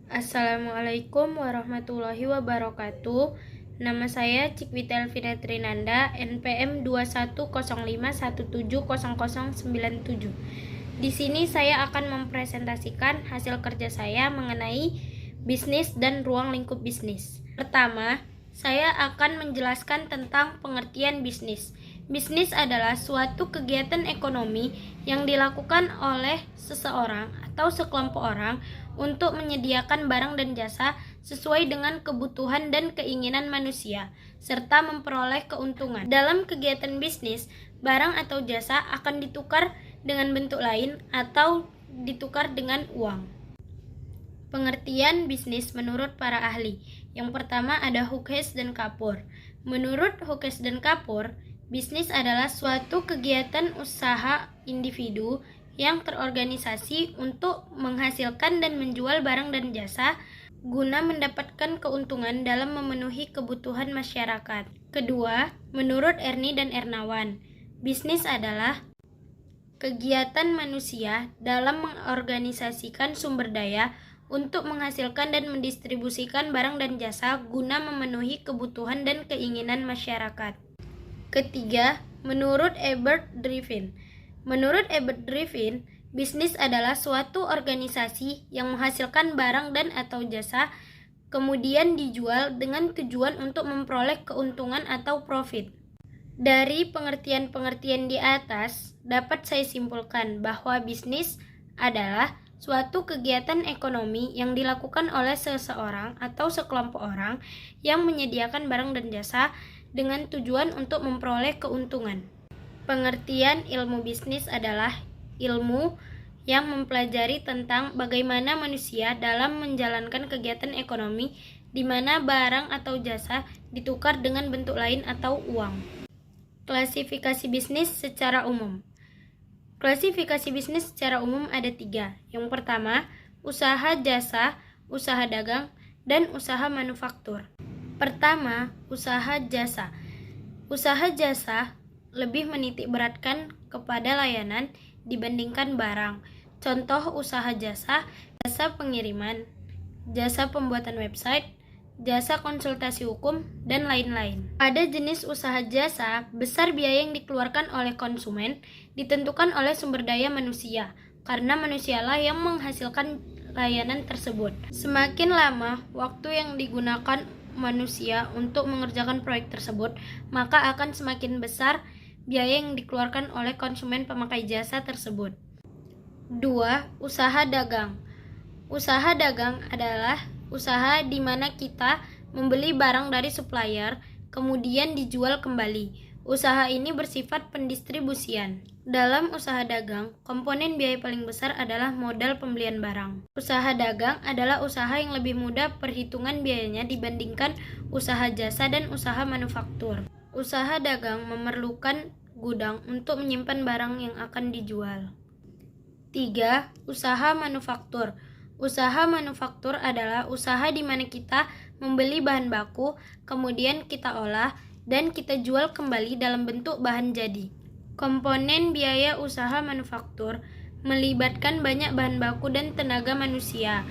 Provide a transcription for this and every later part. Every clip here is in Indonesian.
Assalamualaikum warahmatullahi wabarakatuh. Nama saya Cikwita Elvira Trinanda, NPM 2105170097. Di sini saya akan mempresentasikan hasil kerja saya mengenai bisnis dan ruang lingkup bisnis. Pertama, saya akan menjelaskan tentang pengertian bisnis. Bisnis adalah suatu kegiatan ekonomi yang dilakukan oleh seseorang atau sekelompok orang untuk menyediakan barang dan jasa sesuai dengan kebutuhan dan keinginan manusia, serta memperoleh keuntungan. Dalam kegiatan bisnis, barang atau jasa akan ditukar dengan bentuk lain atau ditukar dengan uang. Pengertian bisnis menurut para ahli. Yang pertama ada Hughes dan Kapur. Menurut Hughes dan Kapur, bisnis adalah suatu kegiatan usaha individu yang terorganisasi untuk menghasilkan dan menjual barang dan jasa guna mendapatkan keuntungan dalam memenuhi kebutuhan masyarakat. Kedua, menurut Erni dan Ernawan, bisnis adalah kegiatan manusia dalam mengorganisasikan sumber daya untuk menghasilkan dan mendistribusikan barang dan jasa guna memenuhi kebutuhan dan keinginan masyarakat. Ketiga, menurut Ebert Driven. Menurut Ebert Driven, bisnis adalah suatu organisasi yang menghasilkan barang dan atau jasa kemudian dijual dengan tujuan untuk memperoleh keuntungan atau profit. Dari pengertian-pengertian di atas, dapat saya simpulkan bahwa bisnis adalah suatu kegiatan ekonomi yang dilakukan oleh seseorang atau sekelompok orang yang menyediakan barang dan jasa dengan tujuan untuk memperoleh keuntungan. Pengertian ilmu bisnis adalah ilmu yang mempelajari tentang bagaimana manusia dalam menjalankan kegiatan ekonomi di mana barang atau jasa ditukar dengan bentuk lain atau uang. Klasifikasi bisnis secara umum. Klasifikasi bisnis secara umum ada 3. Yang pertama, usaha jasa, usaha dagang, dan usaha manufaktur. Pertama, usaha jasa. Usaha jasa lebih menitik beratkan kepada layanan dibandingkan barang. Contoh usaha jasa, jasa pengiriman, jasa pembuatan website, jasa konsultasi hukum, dan lain-lain. Pada jenis usaha jasa, besar biaya yang dikeluarkan oleh konsumen ditentukan oleh sumber daya manusia, karena manusialah yang menghasilkan layanan tersebut. Semakin lama waktu yang digunakan manusia untuk mengerjakan proyek tersebut, maka akan semakin besar biaya yang dikeluarkan oleh konsumen pemakai jasa tersebut. 2. Usaha dagang. Usaha dagang adalah usaha di mana kita membeli barang dari supplier, kemudian dijual kembali. Usaha ini bersifat pendistribusian. Dalam usaha dagang, komponen biaya paling besar adalah modal pembelian barang. Usaha dagang adalah usaha yang lebih mudah perhitungan biayanya dibandingkan usaha jasa dan usaha manufaktur. Usaha dagang memerlukan gudang untuk menyimpan barang yang akan dijual. 3. Usaha manufaktur. Usaha manufaktur adalah usaha di mana kita membeli bahan baku, kemudian kita olah, dan kita jual kembali dalam bentuk bahan jadi. Komponen biaya usaha manufaktur melibatkan banyak bahan baku dan tenaga manusia.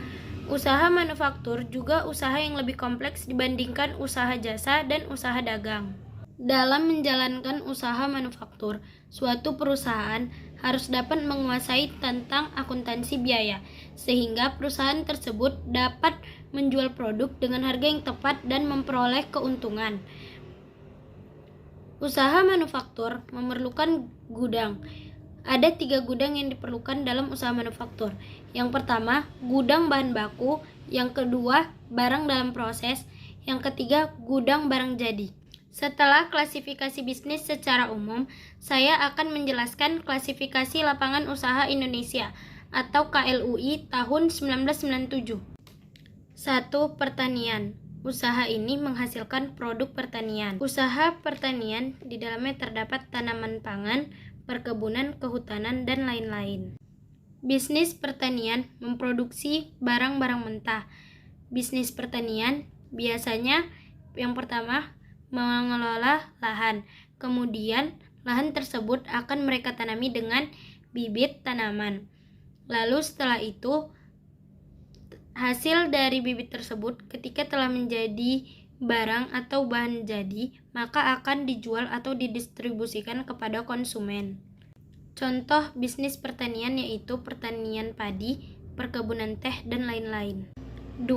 Usaha manufaktur juga usaha yang lebih kompleks dibandingkan usaha jasa dan usaha dagang. Dalam menjalankan usaha manufaktur, suatu perusahaan harus dapat menguasai tentang akuntansi biaya, sehingga perusahaan tersebut dapat menjual produk dengan harga yang tepat dan memperoleh keuntungan. Usaha manufaktur memerlukan gudang. Ada 3 gudang yang diperlukan dalam usaha manufaktur. Yang pertama, gudang bahan baku. Yang kedua, barang dalam proses. Yang ketiga, gudang barang jadi. Setelah klasifikasi bisnis secara umum, saya akan menjelaskan klasifikasi lapangan usaha Indonesia atau KLUI tahun 1997. 1. Pertanian. Usaha ini menghasilkan produk pertanian. Usaha pertanian di dalamnya terdapat tanaman pangan, perkebunan, kehutanan, dan lain-lain. Bisnis pertanian memproduksi barang-barang mentah. Bisnis pertanian biasanya yang pertama mengelola lahan. Kemudian lahan tersebut akan mereka tanami dengan bibit tanaman. Lalu setelah itu Hasil dari bibit tersebut ketika telah menjadi barang atau bahan jadi, maka akan dijual atau didistribusikan kepada konsumen. Contoh bisnis pertanian yaitu pertanian padi, perkebunan teh, dan lain-lain. 2.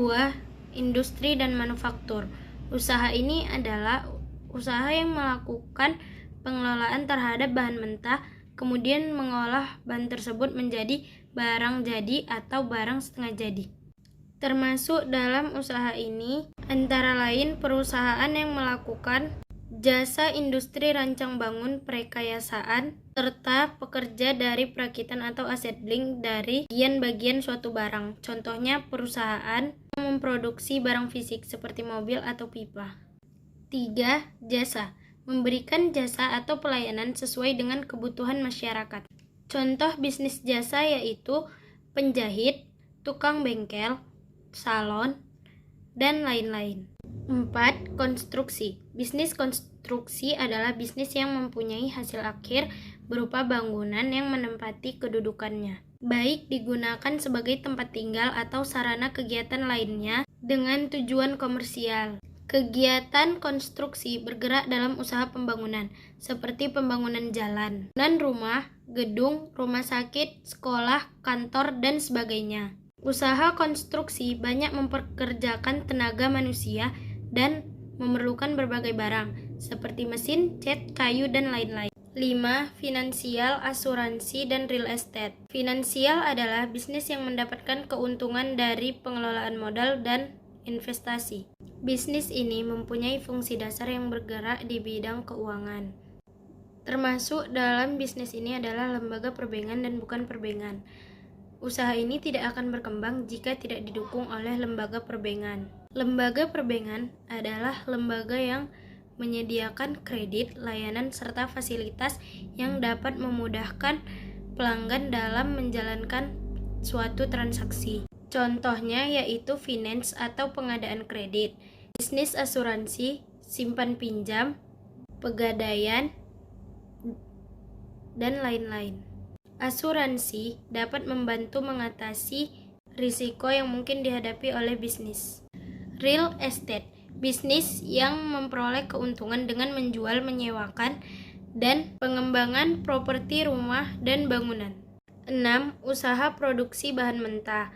Industri dan manufaktur. Usaha ini adalah usaha yang melakukan pengelolaan terhadap bahan mentah, kemudian mengolah bahan tersebut menjadi barang jadi atau barang setengah jadi. Termasuk dalam usaha ini antara lain perusahaan yang melakukan jasa industri rancang bangun perekayasaan serta pekerja dari perakitan atau assembling dari bagian-bagian suatu barang. Contohnya perusahaan yang memproduksi barang fisik seperti mobil atau pipa. 3. Jasa. Memberikan jasa atau pelayanan sesuai dengan kebutuhan masyarakat. Contoh bisnis jasa yaitu penjahit, tukang bengkel, salon, dan lain-lain. 4. Konstruksi. Bisnis konstruksi adalah bisnis yang mempunyai hasil akhir berupa bangunan yang menempati kedudukannya, baik digunakan sebagai tempat tinggal atau sarana kegiatan lainnya dengan tujuan komersial. Kegiatan konstruksi bergerak dalam usaha pembangunan, seperti pembangunan jalan, dan rumah, gedung, rumah sakit, sekolah, kantor, dan sebagainya. Usaha konstruksi banyak mempekerjakan tenaga manusia dan memerlukan berbagai barang, seperti mesin, cat, kayu, dan lain-lain. 5. Finansial, asuransi, dan real estate. Finansial adalah bisnis yang mendapatkan keuntungan dari pengelolaan modal dan investasi. Bisnis ini mempunyai fungsi dasar yang bergerak di bidang keuangan. Termasuk dalam bisnis ini adalah lembaga perbankan dan bukan perbankan. Usaha ini tidak akan berkembang jika tidak didukung oleh lembaga perbankan. Lembaga perbankan adalah lembaga yang menyediakan kredit, layanan, serta fasilitas yang dapat memudahkan pelanggan dalam menjalankan suatu transaksi. Contohnya yaitu finance atau pengadaan kredit, bisnis asuransi, simpan pinjam, pegadaian, dan lain-lain. Asuransi dapat membantu mengatasi risiko yang mungkin dihadapi oleh bisnis. Real estate, bisnis yang memperoleh keuntungan dengan menjual, menyewakan, dan pengembangan properti rumah dan bangunan. 6. Usaha produksi bahan mentah,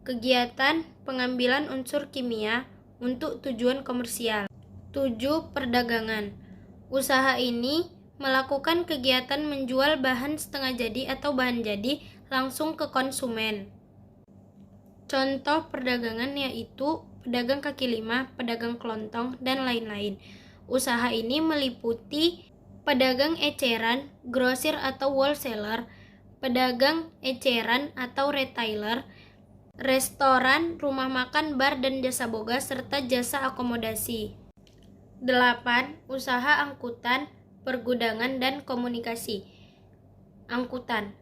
kegiatan pengambilan unsur kimia untuk tujuan komersial. 7. Perdagangan, usaha ini melakukan kegiatan menjual bahan setengah jadi atau bahan jadi langsung ke konsumen. Contoh perdagangan yaitu pedagang kaki lima, pedagang kelontong, dan lain-lain. Usaha ini meliputi pedagang eceran, grosir atau wholesaler, pedagang eceran atau retailer, restoran, rumah makan, bar, dan jasa boga, serta jasa akomodasi. 8. Usaha angkutan, pergudangan, dan komunikasi. Angkutan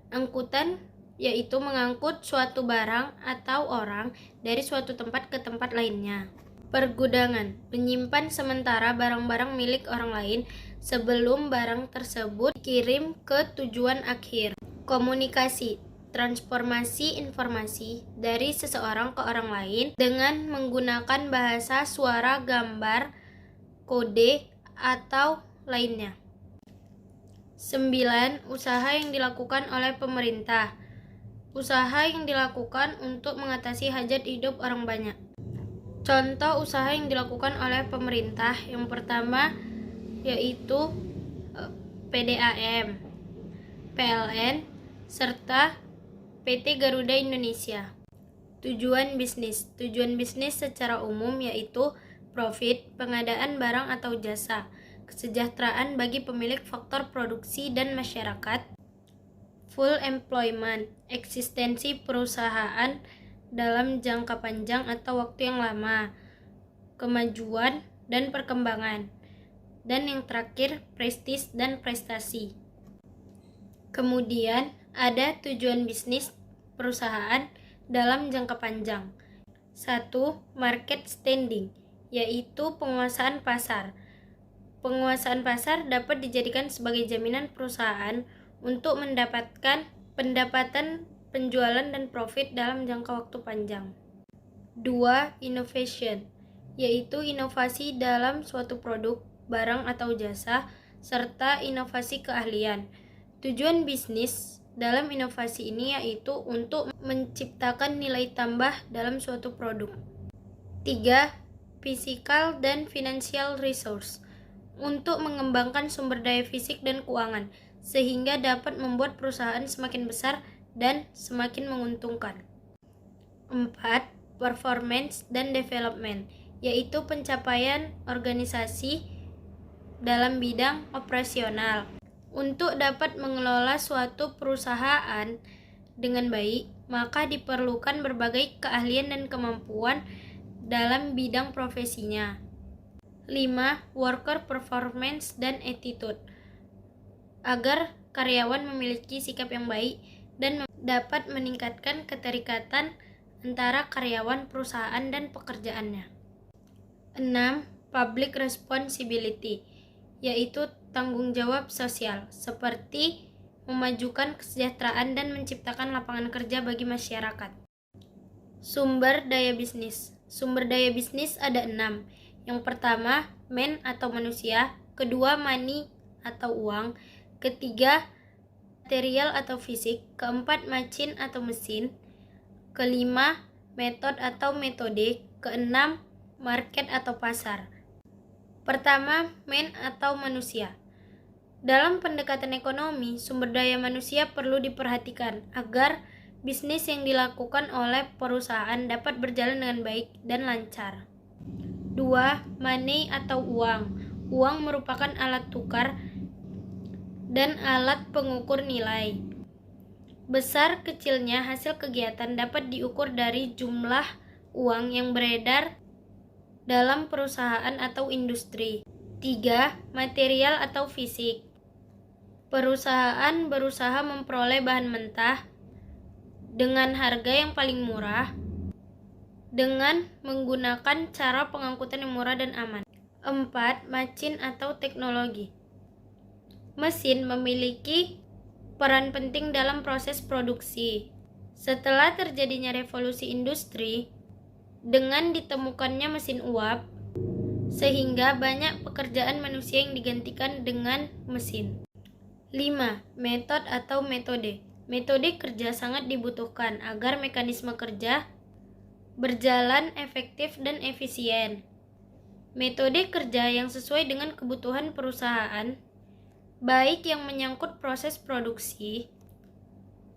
yaitu mengangkut suatu barang atau orang dari suatu tempat ke tempat lainnya. Pergudangan, menyimpan sementara barang-barang milik orang lain sebelum barang tersebut dikirim ke tujuan akhir. Komunikasi, transformasi informasi dari seseorang ke orang lain dengan menggunakan bahasa, suara, gambar, kode, atau lainnya. 9. Usaha yang dilakukan oleh pemerintah. Usaha yang dilakukan untuk mengatasi hajat hidup orang banyak. Contoh usaha yang dilakukan oleh pemerintah yang pertama yaitu PDAM, PLN, serta PT Garuda Indonesia. Tujuan bisnis secara umum yaitu profit, pengadaan barang atau jasa, kesejahteraan bagi pemilik faktor produksi dan masyarakat, full employment, eksistensi perusahaan dalam jangka panjang atau waktu yang lama, kemajuan dan perkembangan, dan yang terakhir prestis dan prestasi. Kemudian ada tujuan bisnis perusahaan dalam jangka panjang. 1. Market standing, yaitu penguasaan pasar. Penguasaan pasar dapat dijadikan sebagai jaminan perusahaan untuk mendapatkan pendapatan, penjualan, dan profit dalam jangka waktu panjang. 2. Innovation, yaitu inovasi dalam suatu produk, barang atau jasa, serta inovasi keahlian. Tujuan bisnis dalam inovasi ini yaitu untuk menciptakan nilai tambah dalam suatu produk. 3. Physical dan financial resource, untuk mengembangkan sumber daya fisik dan keuangan, sehingga dapat membuat perusahaan semakin besar dan semakin menguntungkan. 4. Performance dan development, yaitu pencapaian organisasi dalam bidang operasional. Untuk dapat mengelola suatu perusahaan dengan baik, maka diperlukan berbagai keahlian dan kemampuan dalam bidang profesinya. 5. Worker performance dan attitude, agar karyawan memiliki sikap yang baik dan dapat meningkatkan keterikatan antara karyawan perusahaan dan pekerjaannya. 6. Public responsibility, yaitu tanggung jawab sosial, seperti memajukan kesejahteraan dan menciptakan lapangan kerja bagi masyarakat. Sumber daya bisnis. Sumber daya bisnis ada 6. Yang pertama, man atau manusia. Kedua, money atau uang. Ketiga, material atau fisik. Keempat, machine atau mesin. Kelima, method atau metode. Keenam, market atau pasar. Pertama, man atau manusia. Dalam pendekatan ekonomi, sumber daya manusia perlu diperhatikan agar bisnis yang dilakukan oleh perusahaan dapat berjalan dengan baik dan lancar. 2. Money atau uang. Uang merupakan alat tukar dan alat pengukur nilai. Besar kecilnya hasil kegiatan dapat diukur dari jumlah uang yang beredar dalam perusahaan atau industri. 3. Material atau fisik. Perusahaan berusaha memperoleh bahan mentah dengan harga yang paling murah dengan menggunakan cara pengangkutan yang murah dan aman. 4. Machine atau teknologi. Mesin memiliki peran penting dalam proses produksi. Setelah terjadinya revolusi industri, dengan ditemukannya mesin uap, sehingga banyak pekerjaan manusia yang digantikan dengan mesin. 5. Metode atau metode. Metode kerja sangat dibutuhkan agar mekanisme kerja berjalan efektif dan efisien. Metode kerja yang sesuai dengan kebutuhan perusahaan, baik yang menyangkut proses produksi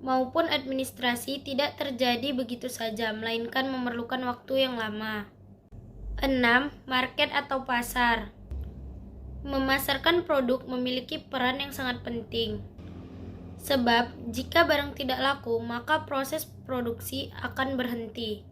maupun administrasi, tidak terjadi begitu saja, melainkan memerlukan waktu yang lama. 6. Market atau pasar. Memasarkan produk memiliki peran yang sangat penting. Sebab, jika barang tidak laku, maka proses produksi akan berhenti.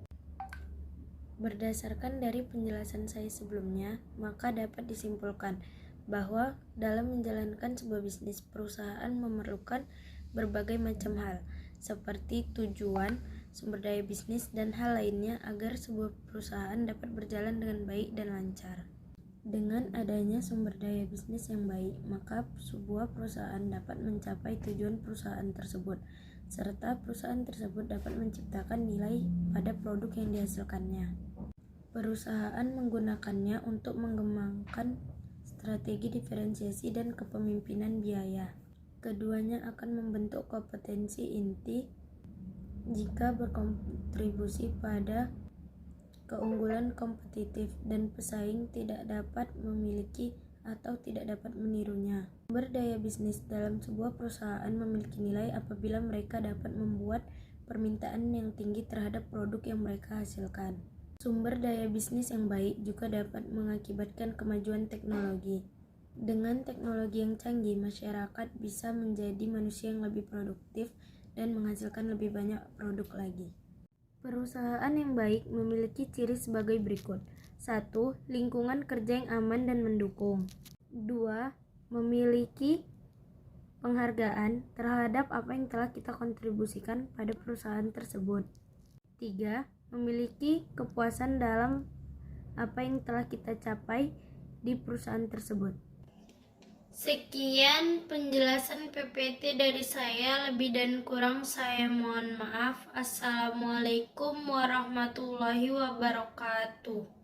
Berdasarkan dari penjelasan saya sebelumnya, maka dapat disimpulkan bahwa dalam menjalankan sebuah bisnis, perusahaan memerlukan berbagai macam hal, seperti tujuan, sumber daya bisnis, dan hal lainnya agar sebuah perusahaan dapat berjalan dengan baik dan lancar. Dengan adanya sumber daya bisnis yang baik, maka sebuah perusahaan dapat mencapai tujuan perusahaan tersebut, serta perusahaan tersebut dapat menciptakan nilai pada produk yang dihasilkannya. Perusahaan menggunakannya untuk mengembangkan strategi diferensiasi dan kepemimpinan biaya. Keduanya akan membentuk kompetensi inti jika berkontribusi pada keunggulan kompetitif dan pesaing tidak dapat memiliki atau tidak dapat menirunya. Sumber daya bisnis dalam sebuah perusahaan memiliki nilai apabila mereka dapat membuat permintaan yang tinggi terhadap produk yang mereka hasilkan. Sumber daya bisnis yang baik juga dapat mengakibatkan kemajuan teknologi. Dengan teknologi yang canggih, masyarakat bisa menjadi manusia yang lebih produktif dan menghasilkan lebih banyak produk lagi. Perusahaan yang baik memiliki ciri sebagai berikut. 1. Lingkungan kerja yang aman dan mendukung. 2. Memiliki penghargaan terhadap apa yang telah kita kontribusikan pada perusahaan tersebut. 3. Memiliki kepuasan dalam apa yang telah kita capai di perusahaan tersebut. Sekian penjelasan PPT dari saya, lebih dan kurang saya mohon maaf. Assalamualaikum warahmatullahi wabarakatuh.